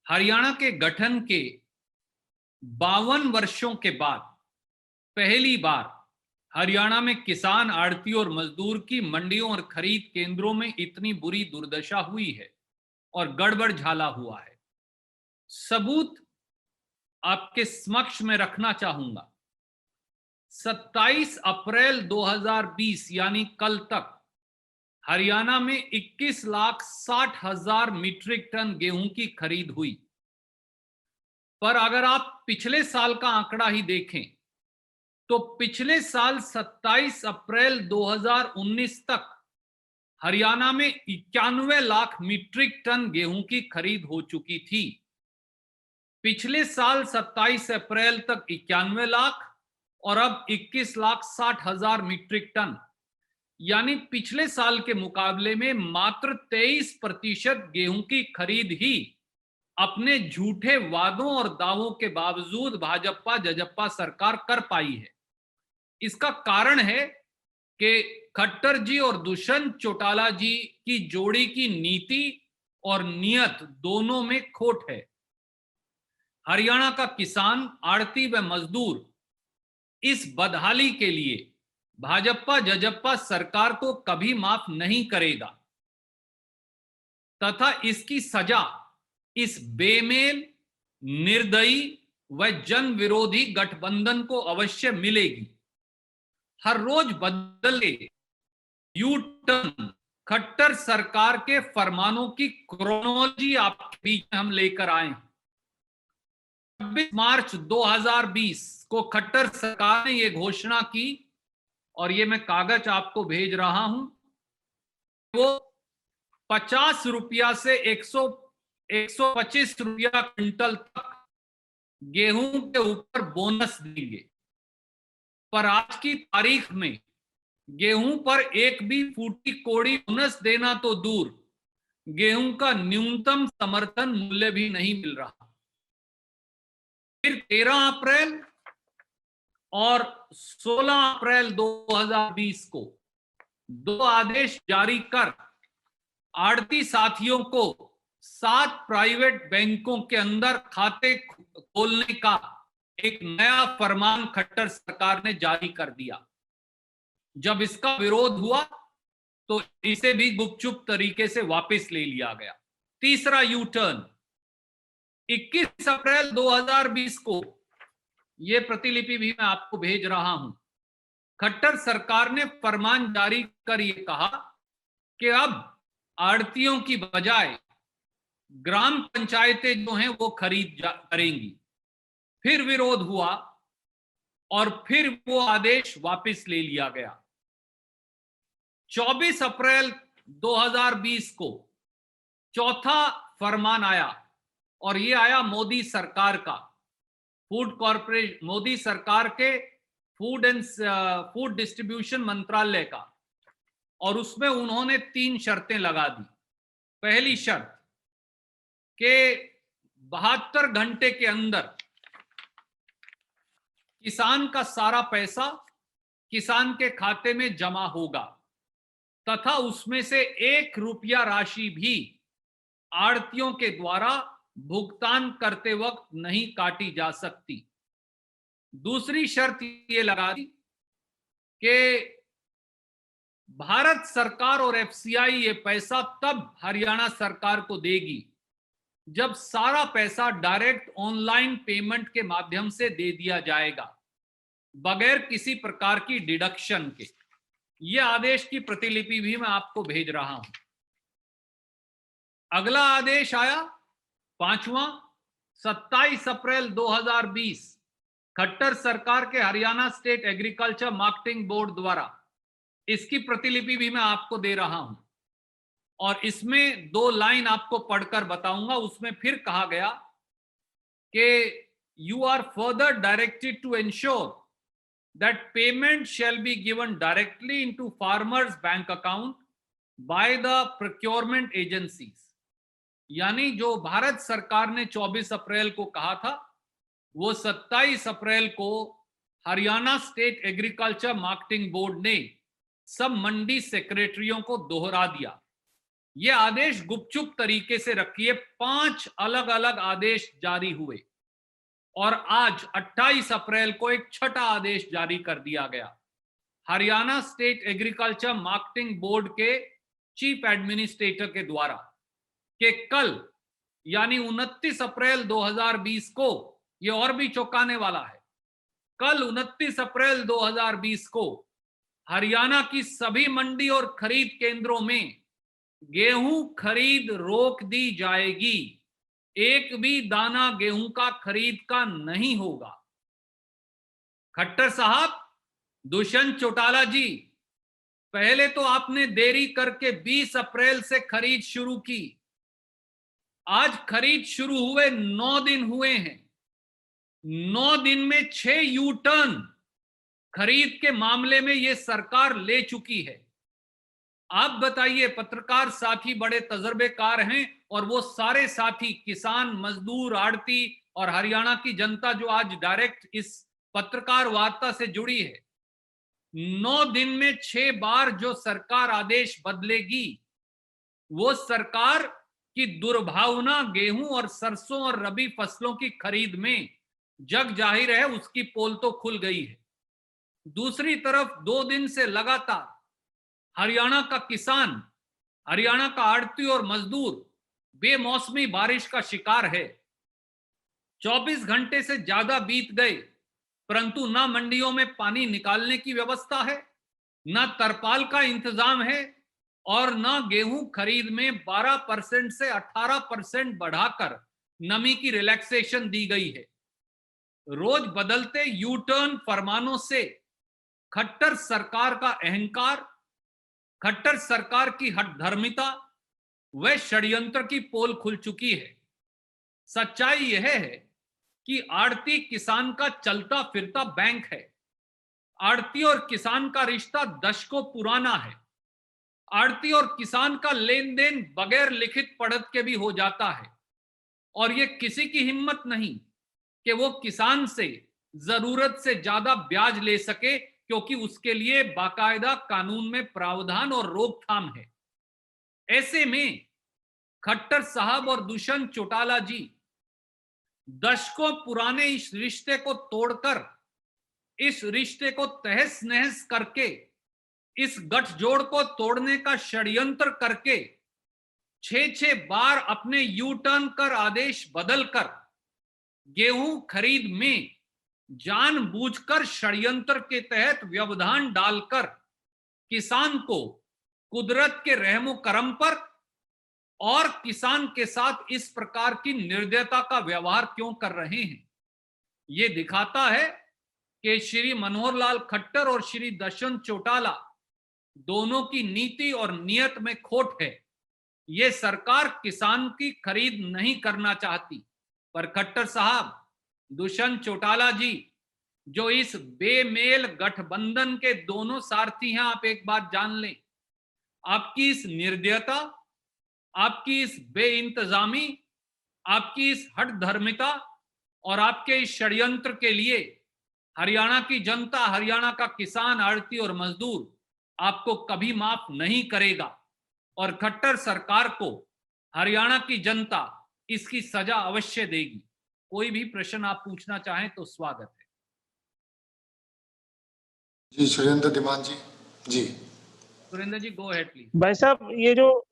हरियाणा के गठन के 52 वर्षों के बाद पहली बार हरियाणा में किसान, आड़ती और मजदूर की मंडियों और खरीद केंद्रों में इतनी बुरी दुर्दशा हुई है और गड़बड़ झाला हुआ है। सबूत आपके समक्ष में रखना चाहूंगा। 27 अप्रैल 2020 यानी कल तक हरियाणा में 21,60,000 मीट्रिक टन गेहूं की खरीद हुई। पर अगर आप पिछले साल का आंकड़ा ही देखें तो पिछले साल 27 अप्रैल 2019 तक हरियाणा में 91 लाख मीट्रिक टन गेहूं की खरीद हो चुकी थी। पिछले साल 27 अप्रैल तक 91 लाख और अब 21,60,000 मीट्रिक टन, यानी पिछले साल के मुकाबले में मात्र 23% गेहूं की खरीद ही अपने झूठे वादों और दावों के बावजूद भाजपा जजप्पा सरकार कर पाई है। इसका कारण है कि खट्टर जी और दुष्यंत चौटाला जी की जोड़ी की नीति और नियत दोनों में खोट है। हरियाणा का किसान, आड़ती व मजदूर इस बदहाली के लिए भाजपा जजप्पा सरकार को कभी माफ नहीं करेगा तथा इसकी सजा इस बेमेल, निर्दयी व जन विरोधी गठबंधन को अवश्य मिलेगी। हर रोज बदले यू टर्न खट्टर सरकार के फरमानों की क्रोनोलॉजी आपके बीच में हम लेकर आए। 26 मार्च 2020 को खट्टर सरकार ने यह घोषणा की और ये मैं कागज आपको भेज रहा हूं। वो 50 रुपया से 125 रुपया क्विंटल तक गेहूं के ऊपर बोनस देंगे। पर आज की तारीख में गेहूं पर एक भी फूटी कोड़ी बोनस देना तो दूर, गेहूं का न्यूनतम समर्थन मूल्य भी नहीं मिल रहा। फिर 13 अप्रैल और 16 अप्रैल 2020 को दो आदेश जारी कर आड़ती साथियों को 7 प्राइवेट बैंकों के अंदर खाते खोलने का एक नया फरमान खट्टर सरकार ने जारी कर दिया। जब इसका विरोध हुआ तो इसे भी गुपचुप तरीके से वापस ले लिया गया। तीसरा यू टर्न 21 अप्रैल 2020 को, यह प्रतिलिपि भी मैं आपको भेज रहा हूं, खट्टर सरकार ने फरमान जारी कर यह कहा कि अब आड़तियों की बजाय ग्राम पंचायतें जो हैं वो खरीद करेंगी। फिर विरोध हुआ और फिर वो आदेश वापस ले लिया गया। 24 अप्रैल 2020 को चौथा फरमान आया और ये आया मोदी सरकार का, फूड कॉर्पोरेशन, मोदी सरकार के फूड डिस्ट्रीब्यूशन मंत्रालय का, और उसमें उन्होंने 3 शर्तें लगा दी। पहली शर्त कि 72 घंटे के अंदर किसान का सारा पैसा किसान के खाते में जमा होगा तथा उसमें से 1 रुपया राशि भी आड़तियों के द्वारा भुगतान करते वक्त नहीं काटी जा सकती। दूसरी शर्त ये लगा दी कि भारत सरकार और एफसीआई ये पैसा तब हरियाणा सरकार को देगी जब सारा पैसा डायरेक्ट ऑनलाइन पेमेंट के माध्यम से दे दिया जाएगा, बगैर किसी प्रकार की डिडक्शन के। यह आदेश की प्रतिलिपि भी मैं आपको भेज रहा हूं। अगला आदेश आया 5वां 27 अप्रैल 2020 खट्टर सरकार के Haryana state agriculture marketing board द्वारा। इसकी प्रतिलिपि भी मैं आपको दे रहा हूं और इसमें 2 लाइन आपको पढ़कर बताऊंगा। उसमें फिर कहा गया कि you are further directed to ensure that payment shall be given directly into farmers bank account by the procurement agencies. यानी जो भारत सरकार ने 24 अप्रैल को कहा था, वो 27 अप्रैल को Haryana state agriculture marketing board ने सब मंडी सेक्रेटरियों को दोहरा दिया। ये आदेश गुपचुप तरीके से रखिए। 5 अलग अलग आदेश जारी हुए और आज 28 अप्रैल को एक छठा आदेश जारी कर दिया गया Haryana state agriculture marketing board के चीफ एडमिनिस्ट्रेटर के द्वारा कि कल यानी 29 अप्रैल 2020 को, ये और भी चौंकाने वाला है, कल 29 अप्रैल 2020 को हरियाणा की सभी मंडी और खरीद केंद्रों में गेहूं खरीद रोक दी जाएगी। एक भी दाना गेहूं का खरीद का नहीं होगा। खट्टर साहब, दुष्यंत चौटाला जी, पहले तो आपने देरी करके 20 अप्रैल से खरीद शुरू की। आज खरीद शुरू हुए 9 दिन हुए हैं। 9 दिन में 6 यू टर्न खरीद के मामले में यह सरकार ले चुकी है। आप बताइए, पत्रकार साथी बड़े तजर्बेकार हैं और वो सारे साथी किसान, मजदूर, आड़ती और हरियाणा की जनता जो आज डायरेक्ट इस पत्रकार वार्ता से जुड़ी है, 9 दिन में 6 बार जो सरकार आदेश बदलेगी, वो सरकार की दुर्भावना गेहूं और सरसों और रबी फसलों की खरीद में जग जाहिर है, उसकी पोल तो खुल गई है। दूसरी तरफ 2 दिन से लगातार हरियाणा का किसान, हरियाणा का आड़ती और मजदूर बेमौसमी बारिश का शिकार है। 24 घंटे से ज्यादा बीत गए, परंतु ना मंडियों में पानी निकालने की व्यवस्था है, ना तरपाल का इंतजाम है और ना गेहूं खरीद में 12% से 18% बढ़ाकर नमी की रिलैक्सेशन दी गई है। रोज बदलते यू टर्न फरमानों से खट्टर सरकार का अहंकार, खट्टर सरकार की हठधर्मिता व षड्यंत्र की पोल खुल चुकी है। सच्चाई यह है कि आड़ती किसान का चलता फिरता बैंक है। आड़ती और किसान का रिश्ता दशकों पुराना है। आड़ती और किसान का लेन देन बगैर लिखित पढ़त के भी हो जाता है और ये किसी की हिम्मत नहीं कि वो किसान से जरूरत से ज्यादा ब्याज ले सके, क्योंकि उसके लिए बाकायदा कानून में प्रावधान और रोकथाम है। ऐसे में खट्टर साहब और दुष्यंत चौटाला जी दशकों पुराने इस रिश्ते को तोड़कर, इस रिश्ते को तहस नहस करके, इस गठजोड़ को तोड़ने का षड्यंत्र करके 6 बार अपने यू टर्न कर आदेश बदलकर गेहूं खरीद में जानबूझकर षड्यंत्र के तहत व्यवधान डालकर किसान को कुदरत के रहमो करम पर और किसान के साथ इस प्रकार की निर्दयता का व्यवहार क्यों कर रहे हैं, ये दिखाता है कि श्री मनोहर लाल खट्टर और श्री दुष्यंत चौटाला दोनों की नीति और नियत में खोट है। ये सरकार किसान की खरीद नहीं करना चाहती, पर खट्टर साहब, दुष्यंत चौटाला जी, जो इस बेमेल गठबंधन के दोनों सारथी हैं, आप एक बात जान लें, आपकी इस निर्दयता, आपकी इस बेइंतजामी, आपकी इस हठधर्मिता और आपके इस षड्यंत्र के लिए हरियाणा की जनता, हरियाणा का किसान, आड़ती और मजदूर आपको कभी माफ नहीं करेगा और खट्टर सरकार को हरियाणा की जनता इसकी सजा अवश्य देगी। कोई भी प्रश्न आप पूछना चाहें तो स्वागत है। जी सुरेंद्र धीमान जी। जी सुरेंद्र जी, गो अहेड प्लीज। भाई साहब, ये जो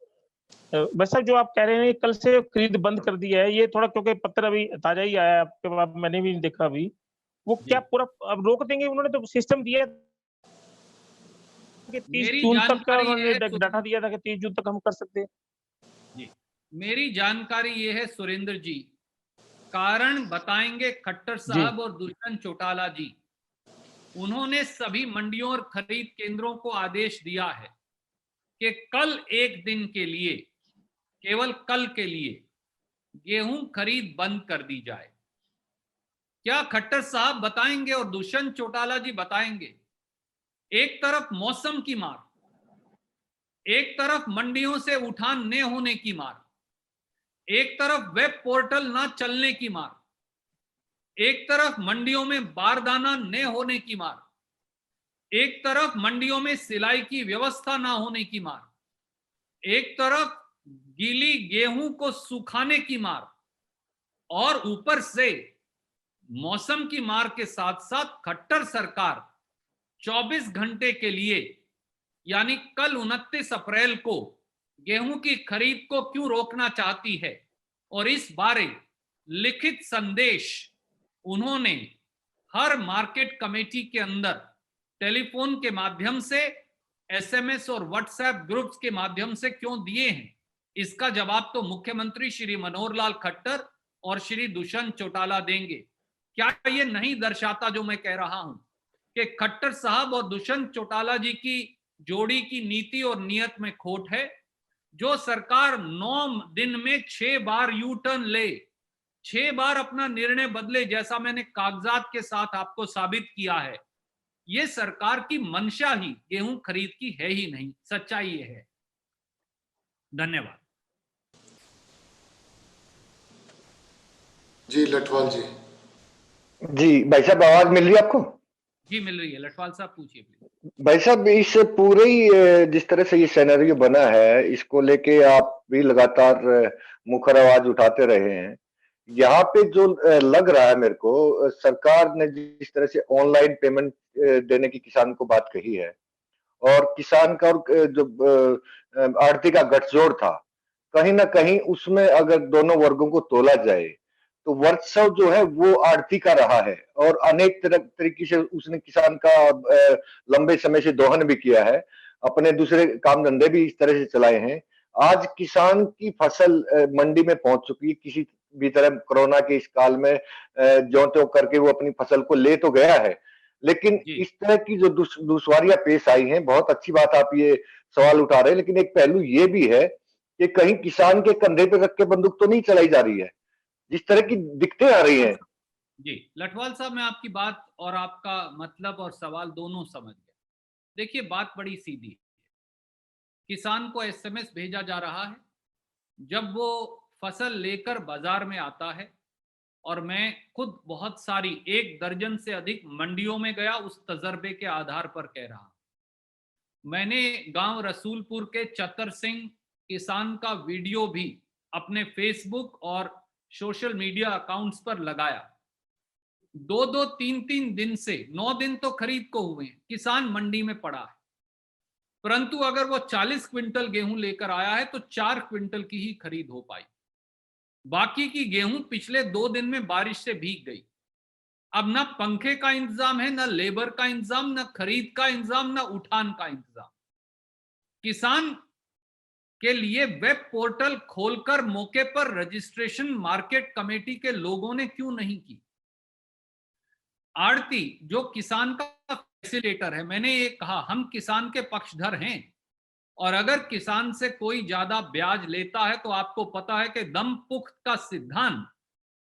भाई साहब जो आप कह रहे हैं कल से खरीद बंद कर दी है, ये थोड़ा, क्योंकि पत्र अभी ताजा ही आया है आपके पास, मैंने भी देखा अभी, वो क्या पूरा अब रोक देंगे? उन्होंने तो सिस्टम दिया कि 30 जून तक का उन्होंने डाटा दिया था कि 30 जून तक हम कर सकते हैं। जी, मेरी जानकारी ये है सुरेंद्र जी, कारण बताएंगे खट्टर साहब और दुष्यंत चौटाला जी। उन्होंने सभी मंडियों और खरीद केंद्रों को आदेश दिया है कि कल एक दिन के लिए, केवल कल के लिए गेहूं खरीद बंद कर दी जाए। क्या खट्टर साहब बताएंगे और दुष्यंत चौटाला जी बताएंगे, एक तरफ मौसम की मार, एक तरफ मंडियों से उठान न होने की मार, एक तरफ वेब पोर्टल ना चलने की मार, एक तरफ मंडियों में बारदाना न होने की मार, एक तरफ मंडियों में सिलाई की व्यवस्था ना होने की मार, एक तरफ गीली गेहूं को सुखाने की मार और ऊपर से मौसम की मार के साथ साथ खट्टर सरकार 24 घंटे के लिए यानी कल 29 अप्रैल को गेहूं की खरीद को क्यों रोकना चाहती है, और इस बारे लिखित संदेश उन्होंने हर मार्केट कमेटी के अंदर टेलीफोन के माध्यम से, एसएमएस और व्हाट्सएप ग्रुप्स के माध्यम से क्यों दिए हैं, इसका जवाब तो मुख्यमंत्री श्री मनोहर लाल खट्टर और श्री दुष्यंत चौटाला देंगे। क्या ये नहीं दर्शाता जो मैं कह रहा हूं कि खट्टर साहब और दुष्यंत चौटाला जी की जोड़ी की नीति और नियत में खोट है? जो सरकार 9 दिन में 6 बार यू टर्न ले, 6 बार अपना निर्णय बदले, जैसा मैंने कागजात के साथ आपको साबित किया है, ये सरकार की मंशा ही गेहूं खरीद की है ही नहीं। सच्चाई ये है। धन्यवाद। जी लठवाल जी। जी भाई साहब, आवाज मिल रही है आपको? जी मिल रही है। लठवाल साहब पूछिए प्लीज। भाई साहब, इस पूरे ही जिस तरह से ये सिनेरियो बना है, इसको लेके आप भी लगातार मुखर आवाज उठाते रहे हैं। यहाँ पे जो लग रहा है मेरे को, सरकार ने जिस तरह से ऑनलाइन पेमेंट देने की किसान को बात कही है, और किसान का और जो आड़ती का गठजोड़ था, कहीं ना कहीं उसमें अगर दोनों वर्गों को तोला जाए तो वर्चस्व जो है वो आड़ती का रहा है, और अनेक तरीके से उसने किसान का लंबे समय से दोहन भी किया है, अपने दूसरे काम धंधे भी इस तरह से चलाए हैं। आज किसान की फसल मंडी में पहुंच चुकी है, किसी भी तरह कोरोना के इस काल में ज्यों त्यों करके वो अपनी फसल को ले तो गया है, लेकिन जी। इस तरह की जो दुश्वारियां पेश आई हैं, बहुत अच्छी बात आप ये सवाल उठा रहे हैं, लेकिन एक पहलू ये भी है कि कहीं किसान के कंधे पे रख के बंदूक तो नहीं चलाई जा रही है, जिस तरह की दिक्कतें आ रही हैं। जी लठवाल साहब, मैं आपकी बात और आपका मतलब और सवाल दोनों समझ गया। देखिए, बात बड़ी सीधी है। किसान को एसएमएस भेजा जा रहा है जब वो फसल लेकर बाजार में आता है, और मैं खुद बहुत सारी 1 दर्जन से अधिक मंडियों में गया, उस तजर्बे के आधार पर कह रहा हूं। मैंने गांव रसूलपुर के चतर सिंह किसान का वीडियो भी अपने फेसबुक और सोशल मीडिया अकाउंट्स पर लगाया। 2-2, 3-3 दिन से, 9 दिन तो खरीद को हुए हैं, किसान मंडी में पड़ा है, परंतु अगर वो 40 क्विंटल गेहूं लेकर आया है तो 4 क्विंटल की ही खरीद हो पाई। बाकी की गेहूं पिछले 2 दिन में बारिश से भीग गई। अब ना पंखे का इंतजाम है, ना लेबर का इंतजाम, ना खरीद का इंतजाम, ना उठान का इंतजाम। किसान के लिए वेब पोर्टल खोलकर मौके पर रजिस्ट्रेशन मार्केट कमेटी के लोगों ने क्यों नहीं की? आड़ती जो किसान का फैसिलिटेटर है, मैंने ये कहा हम किसान के पक्षधर हैं, और अगर किसान से कोई ज्यादा ब्याज लेता है तो आपको पता है कि दम पुख्त का सिद्धांत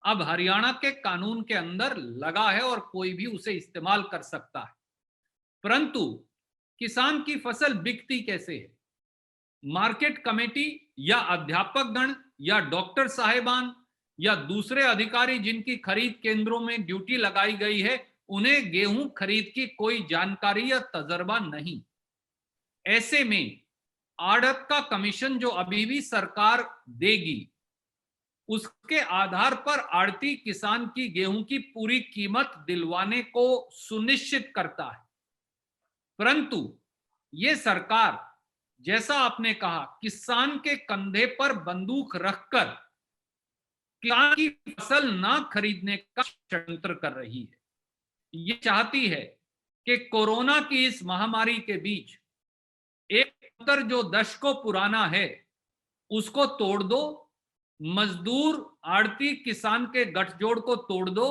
अब हरियाणा के कानून के अंदर लगा है और कोई भी उसे इस्तेमाल कर सकता है। परंतु किसान की फसल बिकती कैसे है? मार्केट कमेटी या अध्यापक गण या डॉक्टर साहिबान या दूसरे अधिकारी जिनकी खरीद केंद्रों में ड्यूटी लगाई गई है, उन्हें गेहूं खरीद की कोई जानकारी या तजर्बा नहीं। ऐसे में आड़त का कमीशन जो अभी भी सरकार देगी, उसके आधार पर आड़ती किसान की गेहूं की पूरी कीमत दिलवाने को सुनिश्चित करता है। परंतु ये सरकार, जैसा आपने कहा, किसान के कंधे पर बंदूक रखकर किसान की फसल ना खरीदने का षड्यंत्र कर रही है। ये चाहती है कि कोरोना की इस महामारी के बीच एक मंत्र जो दशकों पुराना है उसको तोड़ दो, मजदूर आड़ती किसान के गठजोड़ को तोड़ दो,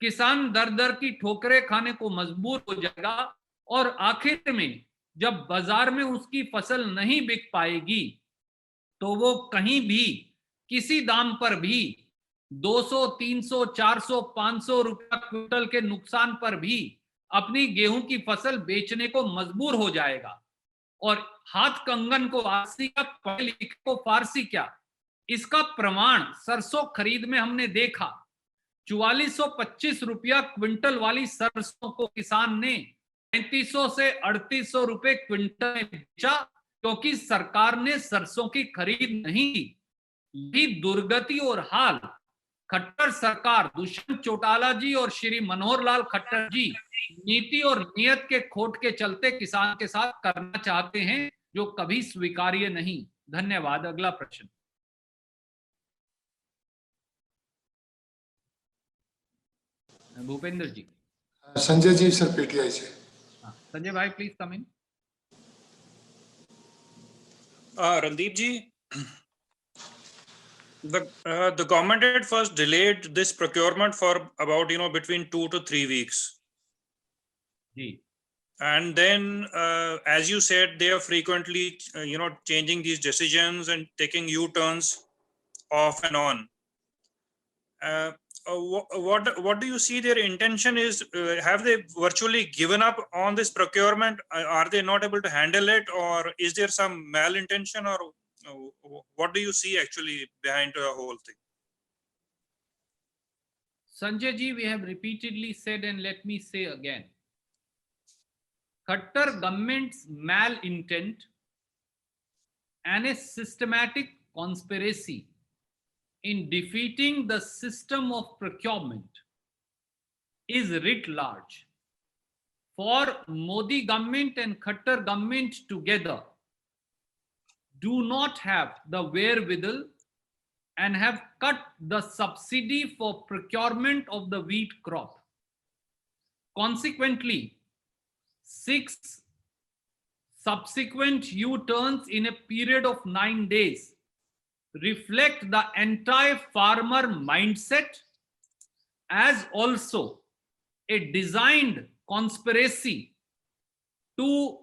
किसान दर दर की ठोकरें खाने को मजबूर हो जाएगा, और आखिर में जब बाजार में उसकी फसल नहीं बिक पाएगी तो वो कहीं भी किसी दाम पर भी 200, 300, 400, 500 रुपया क्विंटल के नुकसान पर भी अपनी गेहूं की फसल बेचने को मजबूर हो जाएगा। और हाथ कंगन को आरसी का, पढ़े लिखे को फारसी क्या, इसका प्रमाण सरसों खरीद में हमने देखा। 4425 रुपया क्विंटल वाली सरसों को किसान ने 3500 से 3800 रुपए क्विंटल में बेचा, क्योंकि सरकार ने सरसों की खरीद नहीं की। यही दुर्गति और हाल खट्टर सरकार, दुष्यंत चौटाला जी और श्री मनोहर लाल खट्टर जी नीति और नियत के खोट के चलते किसान के साथ करना चाहते हैं, जो कभी स्वीकार्य नहीं। धन्यवाद। अगला प्रश्न। भूपेंद्र जी। संजय जी सर पीटीआई से। संजय भाई please come in. Randeep ji, the government had first delayed this procurement for about between 2 to 3 weeks. जी। And then, as you said, they are frequently changing these decisions and taking U-turns off and on. What do you see their intention is? Have they virtually given up on this procurement? Are they not able to handle it, or is there some malintention, or what do you see actually behind the whole thing? Sanjay ji, we have repeatedly said, and let me say again, Khattar government's malintent and a systematic conspiracy in defeating the system of procurement is writ large. For Modi government and Khattar government together do not have the wherewithal and have cut the subsidy for procurement of the wheat crop. Consequently, 6 subsequent U-turns in a period of 9 days reflect the anti-farmer mindset, as also a designed conspiracy to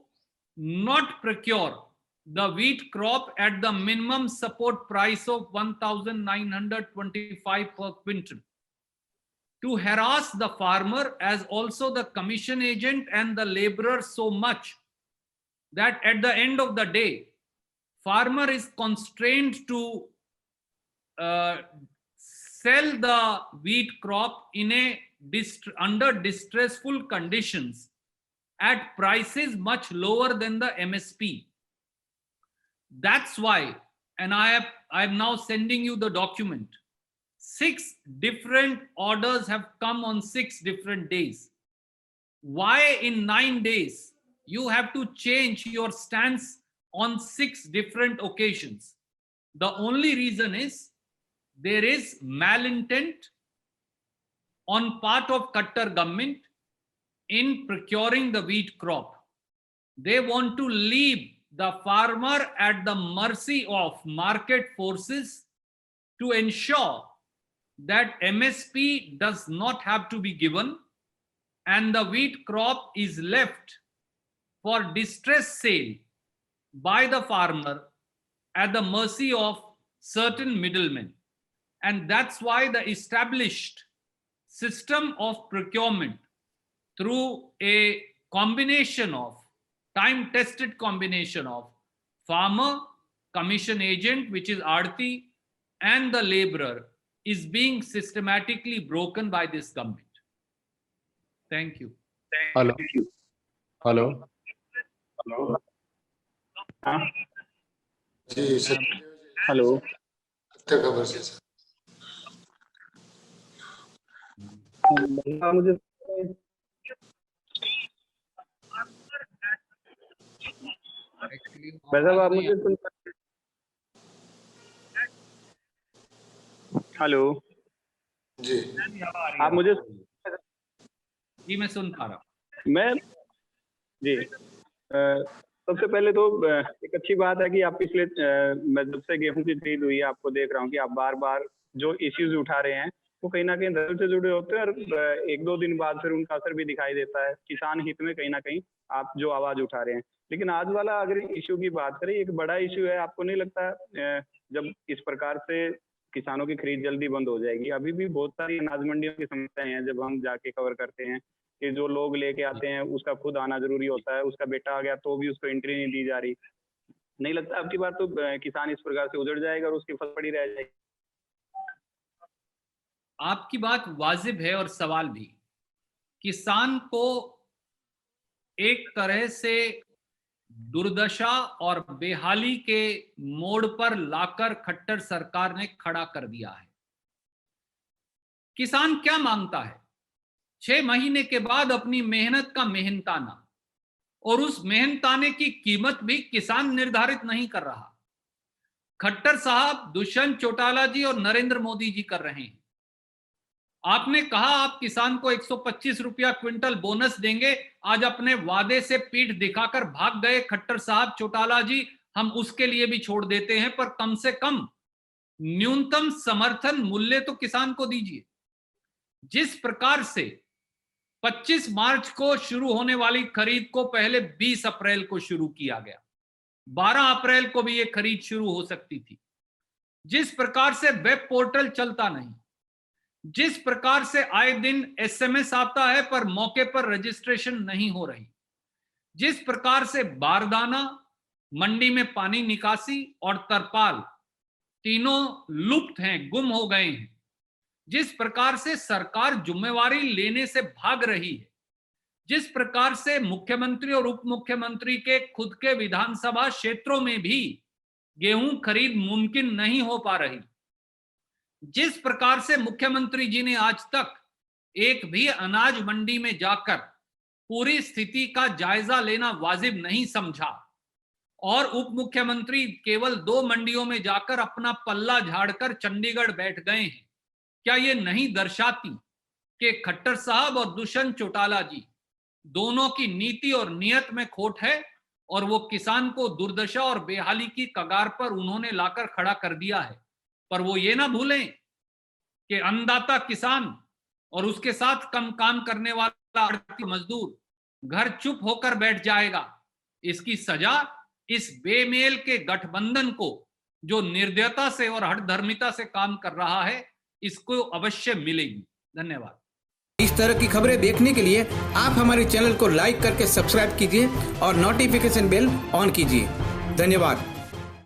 not procure the wheat crop at the minimum support price of 1,925 per quintal, to harass the farmer as also the commission agent and the laborer so much that at the end of the day, farmer is constrained to sell the wheat crop in a under distressful conditions at prices much lower than the MSP. That's why, and I am now sending you the document. 6 different orders have come on 6 different days. Why in 9 days you have to change your stance on 6 different occasions? The only reason is there is malintent on part of Khattar government in procuring the wheat crop. They want to leave the farmer at the mercy of market forces to ensure that MSP does not have to be given and the wheat crop is left for distress sale by the farmer at the mercy of certain middlemen. And that's why the established system of procurement through a combination of time-tested combination of farmer, commission agent, which is Aarti, and the laborer is being systematically broken by this government. Thank you. Hello. Hello. Hello. जी sir. Hello. Satya Khabar से sir. मुझे वैसे आप मुझे सुन सकते? Hello जी आप मुझे? जी मैं सुन पा रहा हूँ। मैं जी सबसे पहले तो एक अच्छी बात है कि आप पिछले मैं जब से गेहूं की खरीद हुई है आपको देख रहा हूँ कि आप बार बार जो इश्यूज उठा रहे हैं वो कहीं ना कहीं धर्म से जुड़े होते हैं और 1-2 दिन बाद फिर उनका असर भी दिखाई देता है किसान हित में कहीं ना कहीं आप जो आवाज उठा रहे हैं। लेकिन आज वाला अगर इश्यू की बात करें एक बड़ा इश्यू है, आपको नहीं लगता जब इस प्रकार से किसानों की खरीद जल्दी बंद हो जाएगी? अभी भी बहुत सारी अनाज मंडियों की समस्याएं हैं जब हम जाके कवर करते हैं कि जो लोग लेके आते हैं उसका खुद आना जरूरी होता है, उसका बेटा आ गया तो भी उसको एंट्री नहीं दी जा रही। नहीं लगता आपकी बात तो किसान इस प्रकार से उजड़ जाएगा और उसकी फसल पड़ी रह जाएगी? आपकी बात वाजिब है और सवाल भी। किसान को एक तरह से दुर्दशा और बेहाली के मोड़ पर लाकर खट्टर सरकार ने खड़ा कर दिया है। किसान क्या मांगता है? 6 महीने के बाद अपनी मेहनत का मेहनताना, और उस मेहनताने की कीमत भी किसान निर्धारित नहीं कर रहा। खट्टर साहब दुष्यंत चौटाला जी और नरेंद्र मोदी जी कर रहे हैं। आपने कहा आप किसान को 125 रुपया क्विंटल बोनस देंगे, आज अपने वादे से पीठ दिखाकर भाग गए खट्टर साहब, चौटाला जी। हम उसके लिए भी छोड़ देते हैं, पर कम से कम न्यूनतम समर्थन मूल्य तो किसान को दीजिए। जिस प्रकार से 25 मार्च को शुरू होने वाली खरीद को पहले 20 अप्रैल को शुरू किया गया, 12 अप्रैल को भी यह खरीद शुरू हो सकती थी। जिस प्रकार से वेब पोर्टल चलता नहीं, जिस प्रकार से आए दिन एसएमएस आता है पर मौके पर रजिस्ट्रेशन नहीं हो रही, जिस प्रकार से बारदाना, मंडी में पानी निकासी और तरपाल तीनों लुप्त हैं, गुम हो गए हैं, जिस प्रकार से सरकार जिम्मेवारी लेने से भाग रही है, जिस प्रकार से मुख्यमंत्री और उप मुख्यमंत्री के खुद के विधानसभा क्षेत्रों में भी गेहूं खरीद मुमकिन नहीं हो पा रही, जिस प्रकार से मुख्यमंत्री जी ने आज तक एक भी अनाज मंडी में जाकर पूरी स्थिति का जायजा लेना वाजिब नहीं समझा, और उप मुख्यमंत्री केवल 2 मंडियों में जाकर अपना पल्ला झाड़कर चंडीगढ़ बैठ गए हैं, क्या ये नहीं दर्शाती कि खट्टर साहब और दुष्यंत चौटाला जी दोनों की नीति और नियत में खोट है, और वो किसान को दुर्दशा और बेहाली की कगार पर उन्होंने लाकर खड़ा कर दिया है। पर वो ये ना भूलें कि अन्नदाता किसान और उसके साथ कम काम करने वाला आड़ती मजदूर घर चुप होकर बैठ जाएगा। इसकी सजा इस बेमेल के गठबंधन को, जो निर्दयता से और हठधर्मिता से काम कर रहा है, इसको अवश्य मिलेगी। धन्यवाद। इस तरह की खबरें देखने के लिए आप हमारे चैनल को लाइक करके सब्सक्राइब कीजिए और नोटिफिकेशन बेल ऑन कीजिए। धन्यवाद।